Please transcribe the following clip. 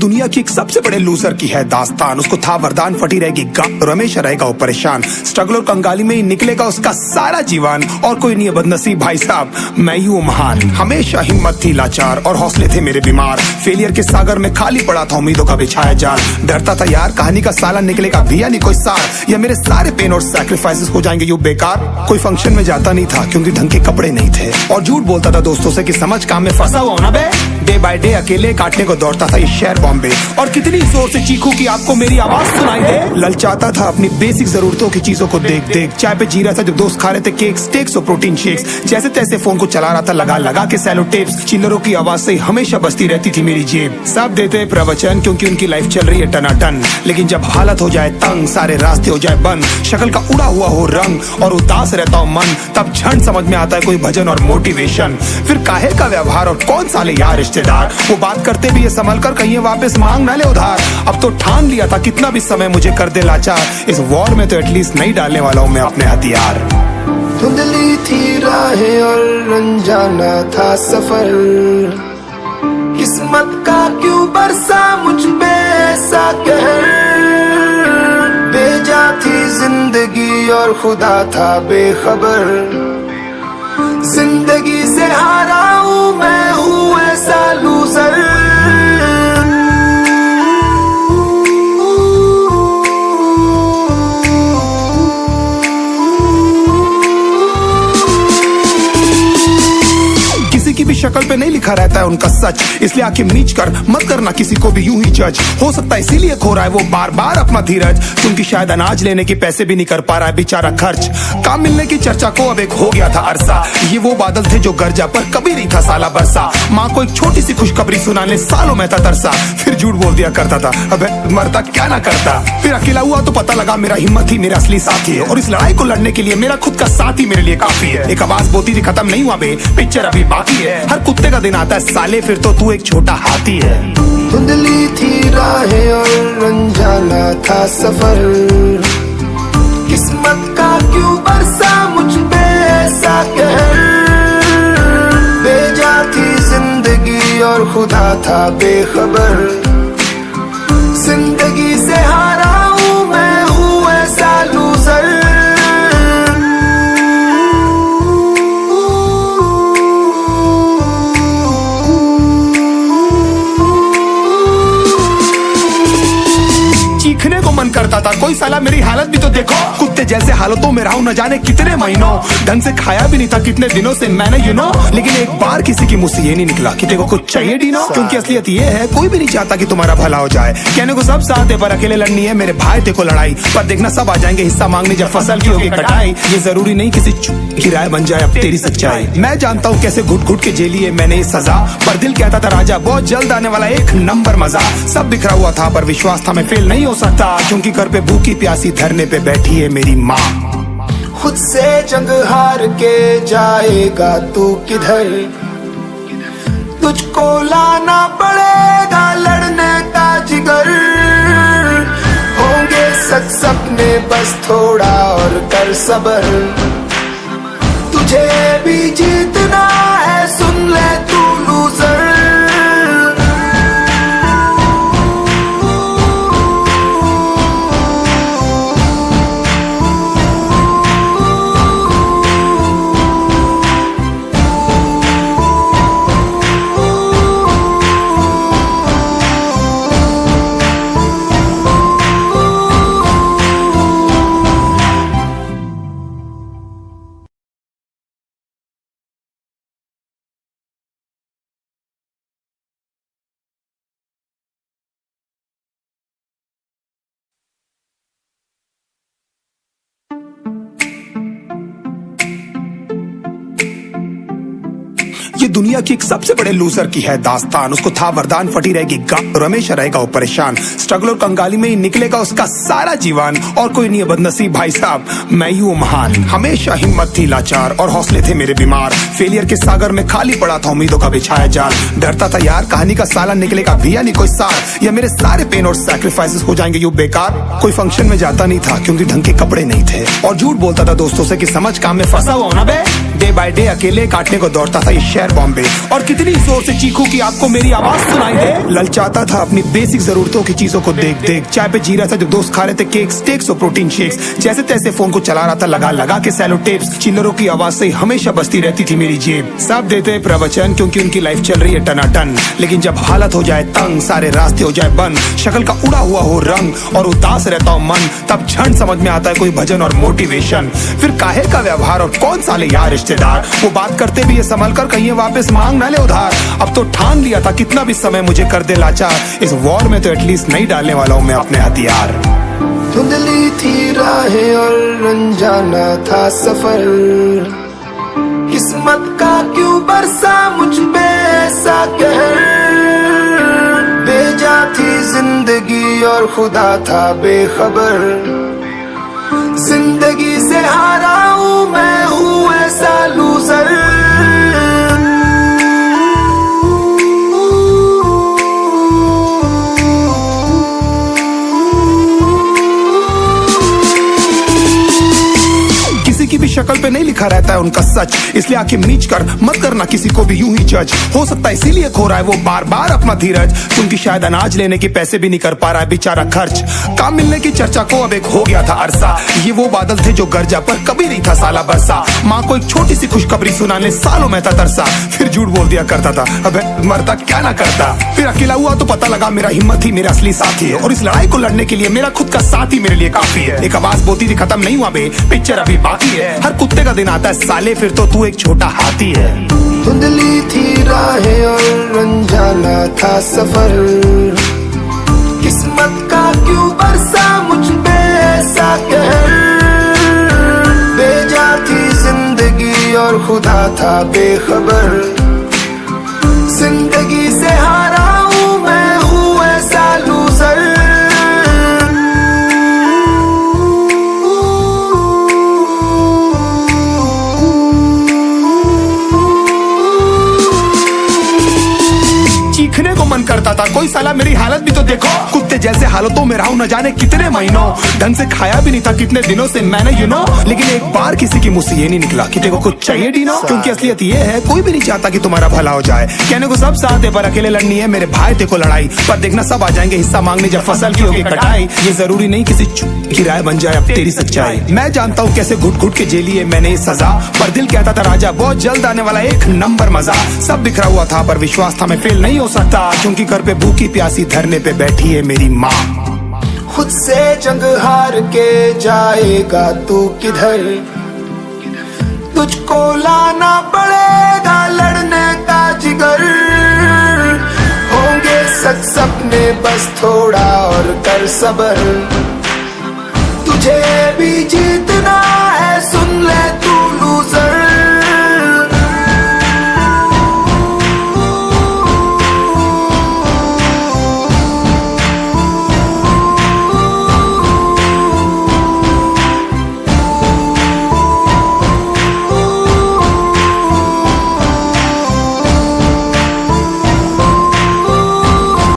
दुनिया की एक सबसे बड़े लूजर की है दास्तान। उसको था वरदान, फटी रहेगी गम, हमेशा रहेगा वो परेशान। स्ट्रगल और कंगाली में ही निकलेगा उसका सारा जीवन। और कोई नहीं है बदनसीब भाई साहब, मैं ही हूँ महान। हमेशा हिम्मत थी लाचार और हौसले थे मेरे बीमार। फेलियर के सागर में खाली पड़ा था उम्मीदों का बिछाया जाल। डरता था यार कहानी का साला निकलेगा भी या नहीं कोई सार, या मेरे सारे पेन और सैक्रिफाइसेस हो जाएंगे यूं बेकार। कोई फंक्शन में जाता नहीं था क्योंकि ढंग के कपड़े नहीं थे, और झूठ बोलता था दोस्तों से कि समझ काम में फंसा हुआ ना बे। डे बाय डे अकेले काटने को दौड़ता था ये शहर बॉम्बे। और कितनी जोर से चीखूं कि आपको मेरी आवाज सुनाई दे। ललचाता था अपनी बेसिक जरूरतों की चीजों को देख देख। चाय पे जी रहा था जब दोस्त खा रहे थे केक, स्टेक्स और प्रोटीन शेक्स। जैसे तैसे फोन को चला रहा था लगा लगा के सैलो टेप्स। चिल्लरों की आवाज से हमेशा बजती रहती थी मेरी जेब। सब देते प्रवचन क्योंकि उनकी लाइफ चल रही है टनाटन, लेकिन जब हालत हो जाए तंग, सारे रास्ते हो जाए बंद, शक्ल का उड़ा हुआ हो रंग और उदास रहता हो मन, तब क्षण समझ में आता है कोई भजन और मोटिवेशन। फिर काहे का व्यवहार और कौन साले यार रिश्तेदार, वो बात करते भी ये संभल कर कहीं वापस मांग ना ले उधार। अब तो ठान लिया था कितना भी समय मुझे कर दे लाचार, इस वॉर में तो एटलीस्ट नहीं डालने वाला हूँ मैं अपने हथियार। धुंधली थी राहें और अनजाना था सफर, किस्मत का क्यों बरसा मुझ पे ऐसा कहर। बेजा थी जिंदगी और खुदा था बेखबर, जिंदगी से हारा हूँ मैं, हूँ ऐसा लूजर। किसी भी शक्ल पे नहीं लिखा रहता है उनका सच, इसलिए आंखें मीच कर मत करना किसी को भी यूं ही जज। हो सकता है इसीलिए खो रहा है वो बार बार अपना धीरज, क्योंकि शायद अनाज लेने के पैसे भी नहीं कर पा रहा है बेचारा खर्च। काम मिलने की चर्चा को अब एक हो गया था अरसा, ये वो बादल थे जो गरजा पर कभी नहीं था साला बरसा। माँ को एक छोटी सी खुशखबरी सुनाने सालों में था तरसा, फिर झूठ बोल दिया करता था अबे मरता क्या ना करता। फिर अकेला हुआ तो पता लगा मेरा हिम्मत ही मेरा असली साथी है, और इस लड़ाई को लड़ने के लिए मेरा खुद का साथ ही मेरे लिए काफी है। एक आवाज बोलती थी खत्म नहीं हुआ बे, पिक्चर अभी बाकी है। हर कुत्ते का दिन आता है साले, फिर तो तू एक छोटा हाथी है। धुंधली थी राहें और अनजाना था सफर, किस्मत का क्यों बरसा मुझ पे ऐसा कहर। बेजा थी जिंदगी और खुदा था बेखबर, जिंदगी से हारा हूँ मैं, हूँ ऐसा लूजर। चीखने को मन करता था, कोई साला मेरी हालत भी तो देखो। कुत्ते जैसे हालतों में रहा हूं न जाने कितने महीनों, ढंग से खाया भी नहीं था कितने दिनों से मैंने लेकिन एक बार किसी की मुंह से ये नहीं निकला कि देखो कुछ चाहिए डीनो। क्योंकि असलियत ये है कोई भी नहीं चाहता कि तुम्हारा भला हो जाए। कहने को सब साथ है पर अकेले लड़नी है मेरे भाई देखो लड़ाई, पर देखना सब आ जाएंगे हिस्सा मांगने जब फसल की होगी कटाई। ये जरूरी नहीं किसी की राय बन जाए अब तेरी सच्चाई। मैं जानता हूँ कैसे घुट घुट के झेली है मैंने सजा, पर दिल कहता था राजा बहुत जल्द आने वाला एक नंबर मजा। सब बिखरा हुआ था पर विश्वास था मैं फेल नहीं हो सकता, क्योंकि घर पे भूखी प्यासी धरने पे बैठी है मेरी माँ। खुद से जंग हार के जाएगा तू किधर, तुझको लाना पड़ेगा लड़ने का जिगर। होंगे सच सपने बस थोड़ा और कर सबर, तुझे भी जीतना है सुन ले तू लूजर। ये दुनिया की एक सबसे बड़े लूजर की है दास्तान। उसको था वरदान, फटी रहेगी गम, हमेशा रहेगा वो परेशान। स्ट्रगल और कंगाली में ही निकलेगा उसका सारा जीवन। और कोई नहीं है बदनसीब भाई साहब, मैं ही हूँ महान। हमेशा हिम्मत थी लाचार और हौसले थे मेरे बीमार। फेलियर के सागर में खाली पड़ा था उम्मीदों का बिछाया जाल। डरता था यार कहानी का साला निकलेगा भी या नहीं कोई सार, या मेरे सारे पेन और सैक्रिफाइसेस हो जाएंगे यूं बेकार। कोई फंक्शन में जाता नहीं था क्योंकि ढंग के कपड़े नहीं थे, और झूठ बोलता था दोस्तों से कि समझ काम में फंसा हुआ ना बे। डे डे बाय डे अकेले काटने को दौड़ता था ये शहर बॉम्बे, और कितनी जोर से चीखूं कि आपको मेरी आवाज सुनाई दे। ललचाता था अपनी बेसिक जरूरतों की चीजों को देख देख, चाय पे जी रहा था जब दोस्त खा रहे थे केक स्टेक्स और प्रोटीन शेक्स, जैसे तैसे फोन को चला रहा था लगा लगा के सैलो टेप्स, चिल्लरों की आवाज से हमेशा बजती रहती थी मेरी जेब। सब देते प्रवचन क्योंकि उनकी लाइफ चल रही है टनाटन, लेकिन जब हालत हो जाए तंग, सारे रास्ते हो जाए बंद, शक्ल का उड़ा हुआ हो रंग और उदास रहता हो मन, तब क्षण समझ में आता है कोई भजन और मोटिवेशन। फिर काहे का व्यवहार और कौन साले यार रिश्तेदार, वो बात करते भी ये संभल कर कहीं वापस मांग ना ले उधार। अब तो ठान लिया था कितना भी समय मुझे कर दे लाचार, इस वॉर में तो एटलीस्ट नहीं डालने वाला हूँ मैं अपने हथियार। धुंधली थी राहें और अनजाना था सफर, किस्मत का क्यों बरसा मुझ पे ऐसा कहर, बेजा थी जिंदगी और खुदा था बेखबर, जिंदगी से हारा हूँ मैं हूँ ऐसा लूजर। की भी शक्ल पे नहीं लिखा रहता है उनका सच, इसलिए आंखें मीच कर मत करना किसी को भी यूं ही जज। हो सकता है इसीलिए खो रहा है वो बार बार अपना धीरज, क्योंकि शायद अनाज लेने के पैसे भी नहीं कर पा रहा है बेचारा खर्च। काम मिलने की चर्चा को अब एक हो गया था अरसा, ये वो बादल थे जो गरजा पर कभी नहीं था साला बरसा। माँ को एक छोटी सी खुशखबरी सुनाने सालों में था तरसा, फिर झूठ बोल दिया करता था अबे मरता क्या ना करता। फिर अकेला हुआ तो पता लगा मेरा हिम्मत ही मेरा असली साथी है, और इस लड़ाई को लड़ने के लिए मेरा खुद का साथ ही मेरे लिए काफी है। एक आवाज बोलती थी खत्म नहीं हुआ बे, पिक्चर अभी बाकी है, हर कुत्ते का दिन आता है साले फिर तो तू एक छोटा हाथी है। धुंधली थी राहें और अनजाना था सफर, किस्मत का क्यों बरसा मुझ पे ऐसा कहर, बेजा थी जिंदगी और खुदा था बेखबर, जिंदगी से हारा हूँ मैं हूँ ऐसा लूजर। चीखने को मन करता था, कोई साला मेरी हालत भी तो देखो, कुत्ते जैसे हालतों में रहा हूं न जाने कितने महीनों, ढंग से खाया भी नहीं था कितने दिनों से मैंने लेकिन एक बार किसी की मुंह से ये नहीं निकला कि तेरे को कुछ चाहिए डीनो, क्योंकि असलियत ये है कोई भी नहीं चाहता कि तुम्हारा भला हो जाए। कहने को सब साथ है पर अकेले लड़नी है मेरे भाई तेरे को लड़ाई, पर देखना सब आ जाएंगे हिस्सा मांगने जब फसल की होगी कटाई। ये जरूरी नहीं किसी की राय बन जाए अब तेरी सच्चाई, मैं जानता हूँ कैसे घुट घुट के जेली है मैंने सजा, पर दिल कहता था राजा बहुत जल्द आने वाला एक नंबर मजा। सब बिखरा हुआ था पर विश्वास था मैं फेल नहीं हो सकता, क्योंकि घर पे भूखी प्यासी धरने पे बैठी है मेरी माँ। खुद से जंग हार के जाएगा तू किधर, तुझको लाना पड़ेगा लड़ने का जिगर, होंगे सच सपने बस थोड़ा और कर सबर, तुझे भी जीतना है सुन ले तू